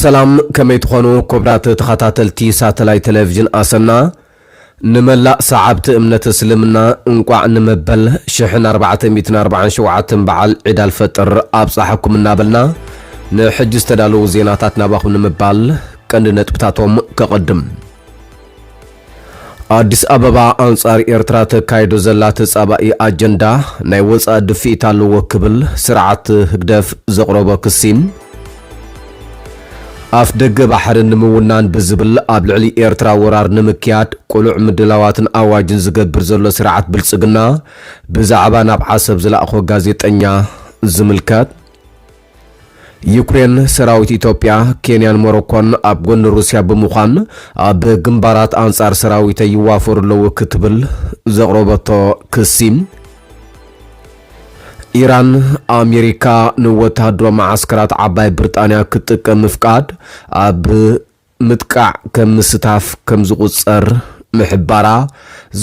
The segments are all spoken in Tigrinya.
سلام كميت خانو كبرات تخطاتلتي ساتلايت تلفزيون أسنا نملا صعبت امنة سلمنا انقع نمبل شحن 440 شوعات بعل عيد الفطر ابصحكم النابلنا نحج استدالو زيناتاتنا باخو نمبال كند نطبتاتهم كقدم አዲስ አበባ አንጻር ኤርትራ ተካይዶ ዘላት ጻባኢ አጀንዳ ናይ ወጻ ድፊታሉ ወክብል ስርዓት ህግደፍ ዘቅረበ ክሲም አፍ ደገ ባህርን ምውናን ብዝብል ኣብ ልዕሊ ኤርትራ ወራር ንምክያድ ቁሉዕ ምድላዋትን አዋጅን ዝገብር ዘሎ ስርዓት ብልጽግና ብዛዕባ ናብ ዓሰብ ዝላእኾ ጋዜጠኛ ዝምልከት ዩክሬን ሰራዊት ኢትዮጵያ ኬንያን ሞሮኮን ኣብ ጎን ሩሲያ በመዃን ኣብ ግንባራት አንጻር ሰራዊት ይዋፈሩለው ክትብል ዘቅረበቶ ክሲም ኢራን አሜሪካ ንወታደራዊ ማዕስከራት ዓባይ ብሪጣንያ ክትጥቀም ፍቃድ ኣብ ምጥቃዕ ከምስታፍ ከምዝቁጸር محبارا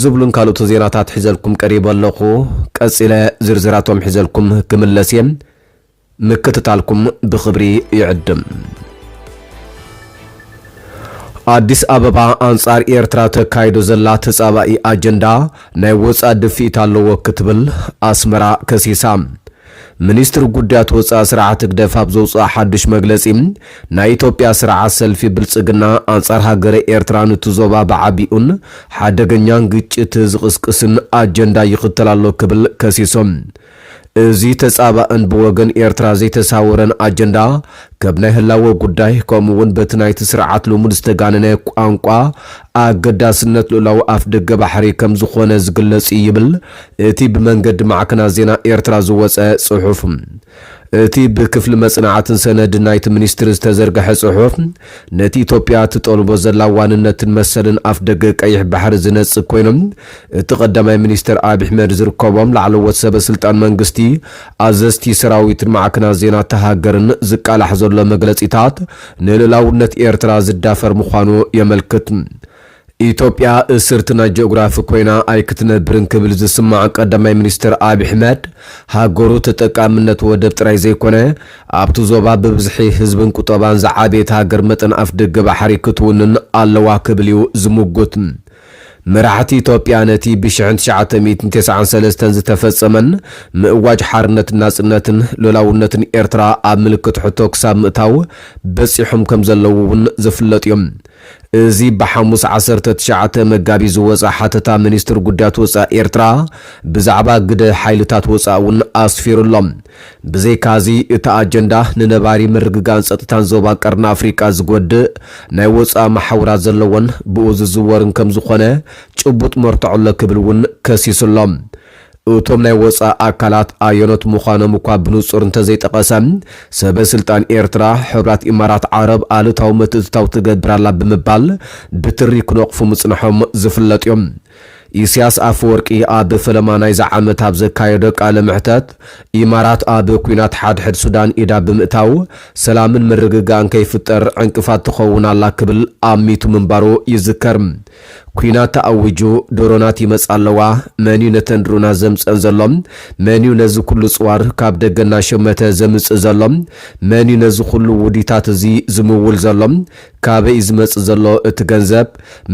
زبلون ካልኦት ዜናታት ሒዘልኩም ቀሪበ ኣለኹ ቀጺለ ዝርዝራቶም ሒዘልኩም ክምለስየም مكتتالكم بخبري يعدم አዲስ አበባ አንጻር ኤርትራ ተካይዶ ዘላት ጻባኢ አጀንዳ ናይ ወጻ ድፊታሉ ወክትብል አስመራ ከሲሳ ሚኒስትር ጉዳያት ወጻ ስርዓት ግደፍ አብዞጻ ሐድሽ መግለጺም ናይ ኢትዮጵያ ስርዓት ሰልፊ ብልጽግና አንጻር ሀገረ ኤርትራ ንትዞባ በዓቢኡን ሓደገኛን ግጭት ዝቅስቅስን አጀንዳ ይኽተላሉ ክብል ከሲሶም እዚ ተጻባእን በወገን ኤርትራ ዘይተሳወረን አጀንዳ ከብናይ ህላወ ጉዳይ ከምውን በትናይት ስርዓት ልሙድ ዝተጋነነ ቋንቋ አገዳስነት ሉላው አፍ ደገ ባህሪ ከም ዝኾነ ዝግለጽ ይብል እቲ በመንገድ ማዕከና ዜና ኤርትራ ዝወጸ ጽሑፍ እቲ በክፍል መጽናዓትን ሰነድ ናይት ሚኒስትር ዝተዘርገሐ ጽሑፍ ነቲ ኢትዮጵያ ትጠልቦ ዘላ ዋንነትን መሰልን አፍ ደገ ቀይሕ ባህር ዝነጽ ኮይኖም እቲ ቀዳማይ ሚኒስትር አብይ አሕመድ ዝርከቦም ላዕለዎት ሰበስልጣን መንግስቲ አዘስቲ ሰራዊትን ማዕከና ዜና ተሃገርን ዝቃላሕ ዘሎ መግለጺታት ንልላውነት ኤርትራ ዝዳፈር ምዃኑ የመልክት ኢትዮጵያ እስርትና ጂኦግራፊ ኮይና አይክትነብርን ክብል ዝስማዕ ቀዳማይ ሚኒስትር አብይ አሕመድ ሃገሩ ተጠቃምነት ወደብ ጥራይ ዘይኮነ ኣብቱ ዞባ በብዝሒ ህዝብን ቁጠባን ዝዓቤት ሃገር መጠን አፍ ደገ ባሕሪ ክትውንን ኣለዋ ክብል እዩ ዝምጉት መራሕቲ ኢትዮጵያ ነቲ ብ1993 ዝተፈጸመን ምእዋጅ ሓርነትን ናጽነትን ሉላውነትን ኤርትራ ኣብ ምልክት ሕቶ ክሳብ ምእታው በጺሖም ከም ዘለውን ዝፍለጥ እዮም እዚ በሐሙስ 19 መጋቢ ዝወጻ ሓተታ ሚኒስትር ጉዳያት ወጻ ኤርትራ ብዛዕባ ግደ ሓይልታት ወጻውን ኣስፊሩሎም ብዘይካዚ እቲ አጀንዳ ንነባሪ ምርግጋን ጸጥታን ዞባ ቀርና አፍሪካ ዝጎድእ ናይ ወጻ ማሕወራት ዘለዎን ብኡ ዝዝወርን ከም ዝኾነ ጭቡጥ መርትዖሎ ክብልውን ከሲሱሎም እቶም ናይ ወጻ አካላት አየኖት ምዃኖም እኳ ብንጹር እንተዘይጠቀሰም ሰበስልጣን ኤርትራ ሕብራት ኢማራት ዓረብ አሉታው ምትእትታው ትገብራላ ብምባል ብትሪ ክነቕፉ ምጽንሖም ዝፍለጥ እዮም ኢሳያስ አፈወርቂ ኣብ ፈለማናይ ዘዓመት ኣብ ዘካየደ ቃለ ምሕተት ኢማራት ኣብ ኩናት ሓድሕድ ሱዳን ኢዳ ብምእታው ሰላምን ምርግጋን ከይፍጠር ዕንቅፋት ትኸውን ኣላ ክብል ኣሚቱ ምንባሩ ይዝከር ኩናት ተኣውጁ ዶሮናት ይመጻለዋ መኒው ነተንድሩና ዘምፀን ዘሎም መኒው ነዚ ኩሉ ጽዋር ካብ ደገና ሸመተ ዘምጽእ ዘሎም መኒው ነዚ ኩሉ ውዲታት እዚ ዝምውል ዘሎም ካበይ ዝመጽእ ዘሎ እቲ ገንዘብ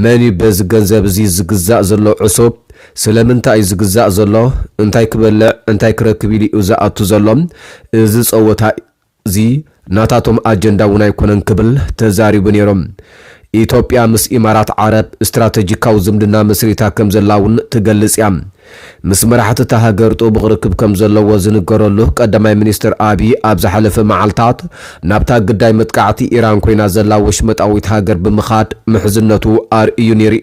መኒው በዚ ገንዘብ እዚ ዝግዛእ ዘሎ ዕሱብ ስለምንታይ ዝግዛእ ዘሎ እንታይ ክበልዕ እንታይ ክረክብ ኢሉ ዝኣቱ ዘሎም እዚ ጸወታ እዚ ናታቶም አጀንዳ እውን ኣይኮነን ክብል ተዛሪቡ ነይሮም ኢትዮጵያ ምስ ኢማራት ዓረብ ስትራቴጂካዊ ዝምድና መስሪታ ከም ዘላውን ትገልጽ እያ ምስ መራሕቲ ሃገር ጦብቕ ርክብ ከም ዘለዎ ዝንገረሉ ቀዳማይ ሚኒስትር አብይ ኣብ ዝሓለፈ መዓልታት ናብታ ግዳይ መጥቃዕቲ ኢራን ኮይና ዘላ ወሽመጣዊት ሃገር ብምኻድ ምሕዝነቱ ኣርእዩ ነይሩ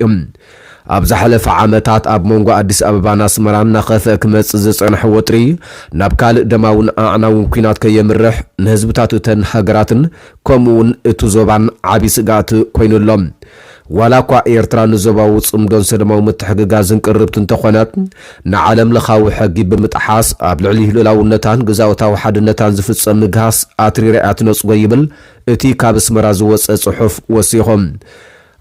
ኣብ ዝሓለፈ ዓመታት ኣብ መንጎ አዲስ አበባን አስመራን ናኸፈ ክመጽ ዝጸንሐ ወጥሪ ናብ ካልእ ደማውን ኣዕናውን ኩናት ከየምርሕ ንህዝብታት እተን ሃገራትን ከምኡውን እቲ ዞባን ዓቢ ስጋት ኮይኑሎም ዋላ እኳ ኤርትራ ንዞባዊ ጽምዶን ሰላማዊ ምትሕግጋዝን ቅርብትን ተኾነት ንዓለም ለኻዊ ሕጊ ብምጥሓስ ኣብ ልዕሊ ሉላውነታን ግዛውታዊ ሓድነታን ዝፍጸም ምግሃስ ኣትሪርያ ትነጽጎ ይብል እቲ ካብ ኣስመራ ዝወጸ ጽሑፍ ወሲኾም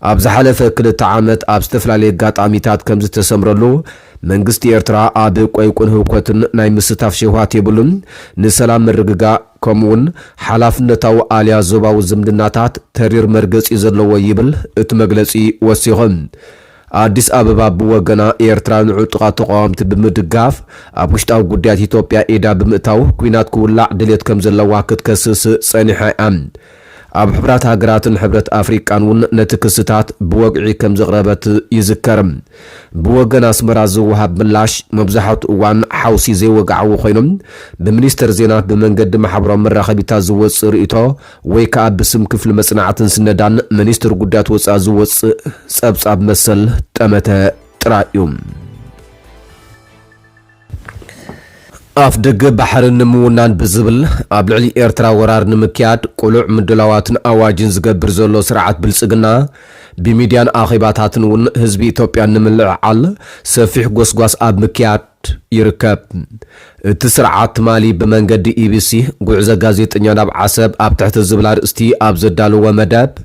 أبز حلفة كل تعامت أبستفل عليه قات عميتات كمز تسمرلو منغست إرترا أبق ويكون هوكوتن ناي مستاف شهوات يبلون نسلام مرققا كمون حلاف نتاو آليا زوبا وزمدناتات ترير مرقز إزرلو يبل اتمقلسي وسيغن አዲስ አበባ በወገና ኤርትራ ንዑጥቃ ተቋምት በመድጋፍ አቡሽታው ጉዳያት ኢትዮጵያ ኤዳ በመታው ኩናት ኩላ ድሌት ከም ዘለዋ ክትከስስ ጸኒሐ ኣብ ሕብራት ሃገራትን ሕብረት አፍሪካን ነትክስታት በወግዒ ከም ዘቅረበት ይዝከርም በወገና አስመራ ዝውሃብ ምላሽ መብዛሕቱ እዋን ሓውሲ ዘይወግዓው ኮይኖም በሚኒስተር ዜና በመንገድ ማሕበራዊ መራኸቢታት ዝወፅእ ርእቶ ወይ ከዓ ብስም ክፍል መጽናዕትን ስነዳን ሚኒስተር ጉዳያት ወፃኢ ዝወፅእ ጸብጻብ መሰል ጠመተ ጥራዩ أفدق بحر النمونان بزبل أبلعلي إرترا ورار نمكياد قلوع مدلواتن أواجن زقبر زولو سرعات بالسقنا بميديان آخباتاتن ون هزبي إثيوبيا نملع عال سفيح قوس أب مكياد يركب تسرعات مالي بمنقد EBC قعزة غازيت نياناب عسب أب تحت الزبلار استي أب زدالو ومداب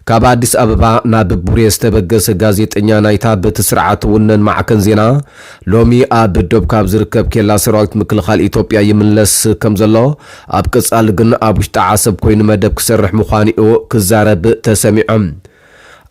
كابا أديس أبابا ناب بوريس تبقس غازيت نيانايتا بتسرعات ونن معكن زينا لومي أب دوب كاب زركب كيلا سراويت مكل خال إثيوبيا يمنلس كمزلو أب كسالقن أبشت عسب كوين مدب كسرح مخانيو كزارب تسميعم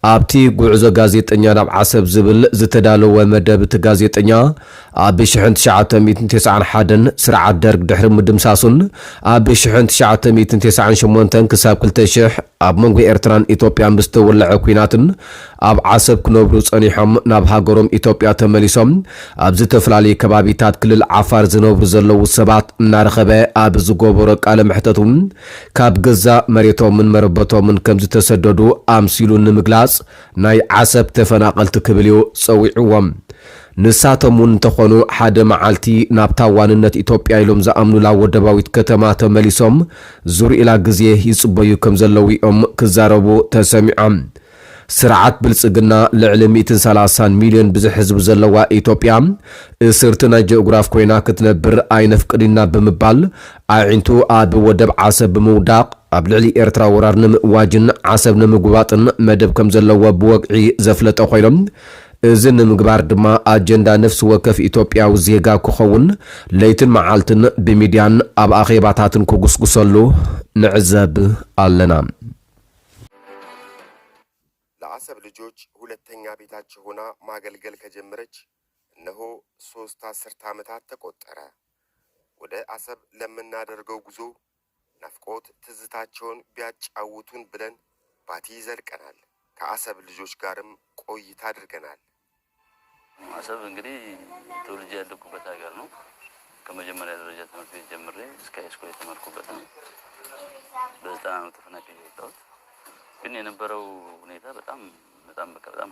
أبتي قعزة غازيتنيا ناب عسب زبل زتدالو ومدب تغازيتنيا أبي شحنت شعات 291 سرعة درق دحر مدمساسون أبي شحنت شعات 298 كساب كلتشح أب منغو إرتران إثيوبيا مستولع كويناتن أب عسب كنوبرو صنيحم ناب هاغروم إثيوبيا تمليسوم أب زتفلالي كبابيتات كل العفار زنوبر زلو السبات نارخبه أب زغوبرق على محتتهم كاب غزا مريتو من مربتو من كم زتسددو أمسيلون نمغلاس ناي عسب تفناقلت كبليو صويعوم نساتمون تخونو حد معالتي نابتاواننت إثيوبيا إلوم زأمنو لا ودباويت كتما تمليسوم زور إلا غزيه يصبيو كم زلوي كزاربو تسميعم سرعات بلصقنا لعل 130 مليون بزح حزب زلوا إثيوبيا سرتنا جغراف كوينا كتنبر أين فقدنا بمبال عينتو آب ودب عسب بموداق أبلعلي إرترا ورار واجن عسب نمقباطن مدب كم زلوا بوقعي زفلت أخيرم إذن مقبار دما أجندا نفس وكف إثيوبيا وزيغا كخون ليتن معالتن بميديان أب أخيباتاتن كوغسكسلو نعزب علنا ለአሰብ ልጆች ሁለተኛ ቤታቸው ሆና ማገልገል ከጀመረች እነሆ 3 አስርት ዓመታት ተቆጠረ። ወደ አሰብ ለምናደርገው ጉዞ ናፍቆት ትዝታቸውን ቢያጫውቱን ብለን ባቲ ዘልቀናል። ከአሰብ ልጆች ጋርም ቆይታ አድርገናል። አሰብ እንግዲህ ተወልጄ ያደኩበት ሀገር ነው። ከመጀመሪያ ደረጃ ትምህርት ቤት ጀምሬ እስከ ሃይስኩል የተማርኩበት ነው። በ90 ዓመት ተፈናቅዬ የወጣሁት ግን የነበረው ሁኔታ በጣም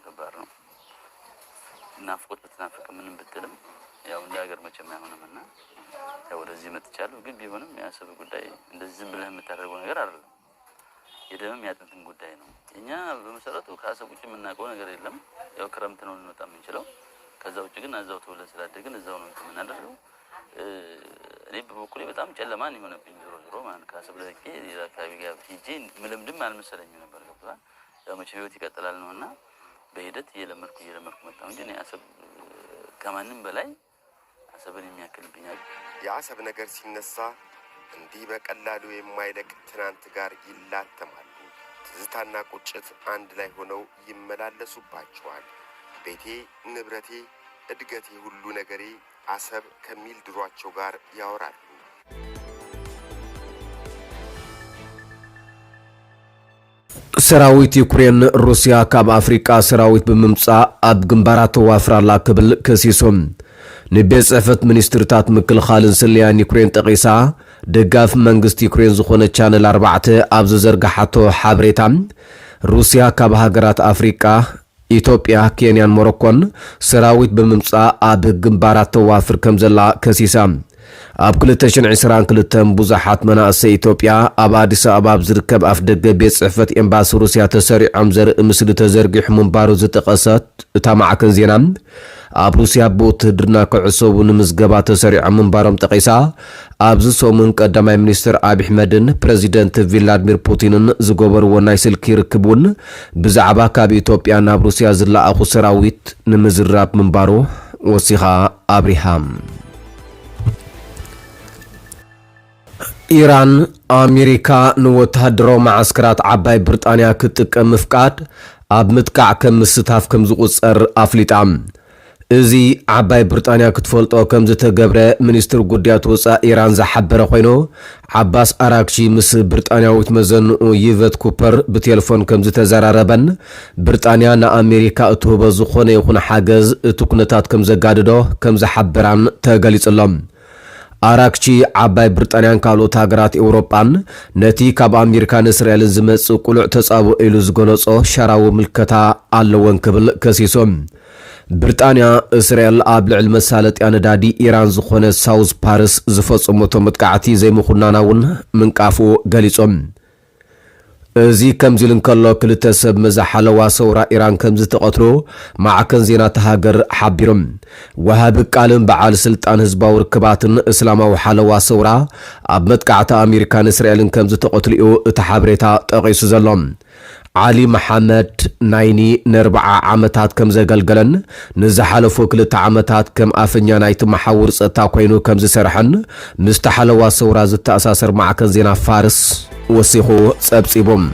ከባድ ነው። ናፍቆት በተናፈቀ ምንም ብትልም ያው እንደ ሀገር መቼም አይሆንምና ያው ወደዚህ መጥቻለሁ። ግን ቢሆንም የአሰብ ጉዳይ እንደዚህ ዝም ብለህ የምታደርገው ነገር አይደለም። የደምም ያጥንትም ጉዳይ ነው። እኛ በመሰረቱ ከአሰብ ውጭ የምናውቀው ነገር የለም። ያው ክረምት ነው ልንወጣ የምንችለው። ከዛ ውጭ ግን እዛው ተወልደን ስላደግን እዛው ነው የምናደርገው። እኔ በበኩሌ በጣም ጨለማን የሆነብኝ ዞሮ ማለት ከአሰብ ለቄ አካባቢ ጋር ሂጄ ምልምድም አልመሰለኝም ነበር። ገብቷል። ያው መቼም ህይወት ይቀጥላል ነውና በሂደት እየለመድኩ መጣሁ እንጂ አሰብ ከማንም በላይ አሰብን የሚያክልብኛል። የአሰብ ነገር ሲነሳ እንዲህ በቀላሉ የማይለቅ ትናንት ጋር ይላተማሉ። ትዝታና ቁጭት አንድ ላይ ሆነው ይመላለሱባቸዋል። ቤቴ፣ ንብረቴ፣ እድገቴ፣ ሁሉ ነገሬ አሰብ ከሚል ድሯቸው ጋር ያወራሉ። ሰራዊት ዩክሬን ሩሲያ ካብ አፍሪካ ሰራዊት በመምጻ ኣብ ግንባራት ተዋፍራላ ክብል ከሲሶም ንቤት ጽሕፈት ሚኒስትርታት ምክልኻልን ስልያን ዩክሬን ጠቂሳ ደጋፍ መንግስት ዩክሬን ዝኾነ ቻነል 4 ኣብ ዘርጋሓቶ ሓበሬታ ሩሲያ ካብ ሃገራት አፍሪካ ኢትዮጵያ፣ ኬንያን፣ ሞሮኮን ሰራዊት በመምጻ ኣብ ግንባራት ተዋፍር ከም ዘላ ከሲሳ ኣብ 2022 ብዙሓት መናእሰይ ኢትዮጵያ ኣብ አዲስ አበባ ዝርከብ ኣፍደገ ቤት ጽሕፈት ኤምባሲ ሩስያ ተሰሪዖም ዘርኢ ምስሊ ተዘርጊሑ ምንባሩ ዝጠቐሰት እታ ማዕከን ዜና ኣብ ሩስያ ብውትድርና ክዕሰቡ ንምዝገባ ተሰሪዖም ምንባሮም ጠቂሳ ኣብዚ ሰሙን ቀዳማይ ሚኒስትር አብይ ኣሕመድን ፕሬዚደንት ቭላድሚር ፑቲንን ዝገበርዎ ናይ ስልኪ ርክቡን ብዛዕባ ካብ ኢትዮጵያ ናብ ሩስያ ዝለኣኹ ሰራዊት ንምዝራብ ምንባሩ ወሲኻ አብሪሃም ኢራን አሜሪካ ንወተሃደራዊ ማዓስከራት ዓባይ ብሪጣንያ ክትጥቀም ምፍቃድ ኣብ ምጥቃዕ ከም ምስታፍ ከም ዝቁጸር ኣፍሊጣ እዚ ዓባይ ብሪጣንያ ክትፈልጦ ከም ዝተገብረ ሚኒስትር ጉዳያት ወፃኢ ኢራን ዝሓበረ ኮይኑ ዓባስ አራክቺ ምስ ብሪጣንያዊት መዘንኡ ይቨት ኩፐር ብቴሌፎን ከም ዝተዘራረበን ብሪጣንያ ንኣሜሪካ እትህቦ ዝኾነ ይኹን ሓገዝ እቲ ኩነታት ከም ዘጋድዶ ከም ዝሓበራን ተገሊጹሎም አራክቺ ዓባይ ብሪጣንያን ካልኦት ሃገራት ኤውሮጳን ነቲ ካብ ኣሜሪካን እስራኤልን ዝመጽእ ቁሉዕ ተጻብኦ ኢሉ ዝገለጾ ሸራዊ ምልከታ ኣለወን ክብል ከሲሶም ብሪጣንያ እስራኤል ኣብ ልዕሊ መሳለጥያ ነዳዲ ኢራን ዝኾነ ሳውዝ ፓርስ ዝፈጸመቶ መጥቃዕቲ ዘይምኹናና እውን ምንቃፉ ገሊጾም እዚ ከምዚ ኢሉ እንከሎ ክልተ ሰብ መዛሓለዋ ሰውራ ኢራን ከም ዝተቐትሉ ማዕከን ዜና ተሃገር ሓቢሮም ወሃቢ ቃልን በዓል ስልጣን ህዝባዊ ርክባትን እስላማዊ ሓለዋ ሰውራ ኣብ መጥቃዕቲ ኣሜሪካን እስራኤልን ከም ዝተቐትሉ እቲ ሓበሬታ ጠቒሱ ዘሎ ዓሊ መሐመድ ናይኒ ን40 ዓመታት ከም ዘገልገለን ንዝሓለፉ 2 ዓመታት ከም ኣፈኛ ናይቲ መሓውር ጸጥታ ኮይኑ ከም ዝሰርሐን ምስ ተሓለዋ ሰውራ ዝተኣሳሰር ማዕከን ዜና ፋርስ ወሲኹ ጸብጺቦም